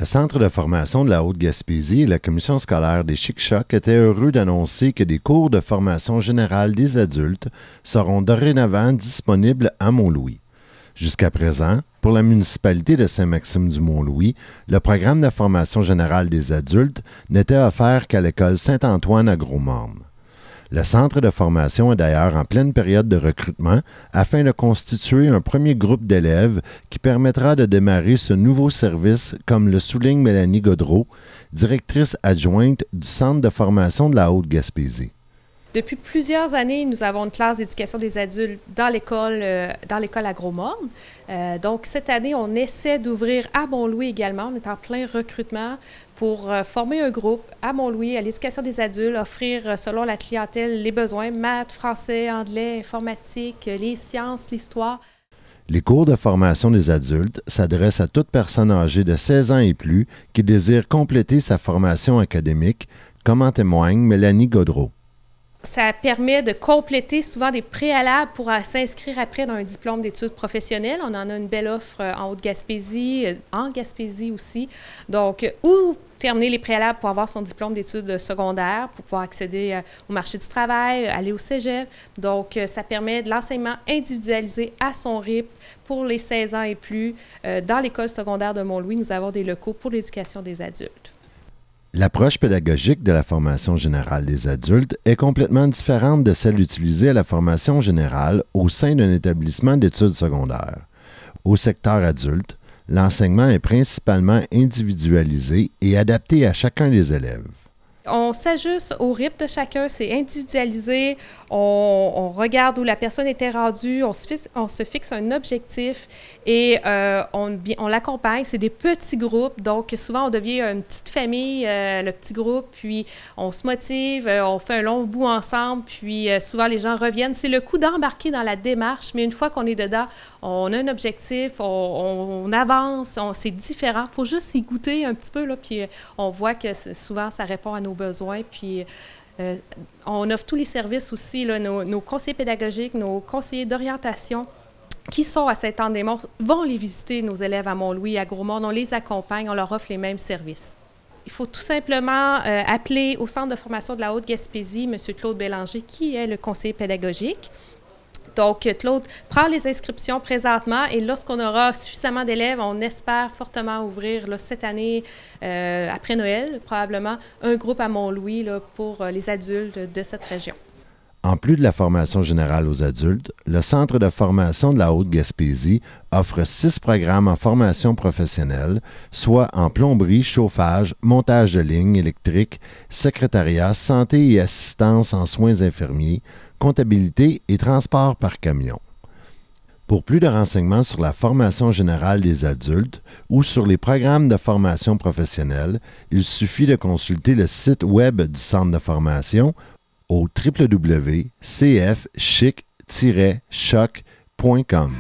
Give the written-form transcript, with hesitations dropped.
Le Centre de formation de la Haute-Gaspésie et la Commission scolaire des Chic-Chocs étaient heureux d'annoncer que des cours de formation générale des adultes seront dorénavant disponibles à Mont-Louis. Jusqu'à présent, pour la municipalité de Saint-Maxime-du-Mont-Louis, le programme de formation générale des adultes n'était offert qu'à l'école Saint-Antoine à Gros-Morne. Le centre de formation est d'ailleurs en pleine période de recrutement afin de constituer un premier groupe d'élèves qui permettra de démarrer ce nouveau service, comme le souligne Mélanie Gaudreault, directrice adjointe du Centre de formation de la Haute-Gaspésie. Depuis plusieurs années, nous avons une classe d'éducation des adultes dans l'école à Gros-Morne. Donc, cette année, on essaie d'ouvrir à Mont-Louis également. On est en plein recrutement pour former un groupe à Mont-Louis, à l'éducation des adultes, offrir selon la clientèle les besoins, maths, français, anglais, informatique, les sciences, l'histoire. Les cours de formation des adultes s'adressent à toute personne âgée de 16 ans et plus qui désire compléter sa formation académique, comme en témoigne Mélanie Gaudreault. Ça permet de compléter souvent des préalables pour s'inscrire après dans un diplôme d'études professionnelles. On en a une belle offre en Haute-Gaspésie, en Gaspésie aussi. Donc, ou terminer les préalables pour avoir son diplôme d'études secondaires, pour pouvoir accéder au marché du travail, aller au cégep. Donc, ça permet de l'enseignement individualisé à son rythme pour les 16 ans et plus. Dans l'école secondaire de Mont-Louis, nous avons des locaux pour l'éducation des adultes. L'approche pédagogique de la formation générale des adultes est complètement différente de celle utilisée à la formation générale au sein d'un établissement d'études secondaires. Au secteur adulte, l'enseignement est principalement individualisé et adapté à chacun des élèves. On s'ajuste au rythme de chacun, c'est individualisé, on regarde où la personne était rendue, on se fixe un objectif et on l'accompagne. C'est des petits groupes, donc souvent on devient une petite famille, le petit groupe, puis on se motive, on fait un long bout ensemble, puis souvent les gens reviennent. C'est le coup d'embarquer dans la démarche, mais une fois qu'on est dedans, on a un objectif, on avance, c'est différent. Il faut juste y goûter un petit peu, là, puis on voit que souvent ça répond à nos besoins. Puis on offre tous les services aussi, là, nos conseillers pédagogiques, nos conseillers d'orientation qui sont à Saint-Anne-des-Monts vont les visiter, nos élèves à Mont-Louis, à Gros-Morne. On les accompagne, on leur offre les mêmes services. Il faut tout simplement appeler au Centre de formation de la Haute-Gaspésie, M. Claude Bélanger, qui est le conseiller pédagogique. Donc, Claude prend les inscriptions présentement et lorsqu'on aura suffisamment d'élèves, on espère fortement ouvrir là, cette année, après Noël, probablement, un groupe à Mont-Louis là, pour les adultes de cette région. En plus de la formation générale aux adultes, le Centre de formation de la Haute-Gaspésie offre 6 programmes en formation professionnelle, soit en plomberie, chauffage, montage de lignes électriques, secrétariat, santé et assistance en soins infirmiers, comptabilité et transport par camion. Pour plus de renseignements sur la formation générale des adultes ou sur les programmes de formation professionnelle, il suffit de consulter le site web du Centre de formation au www.cfchic-choc.com.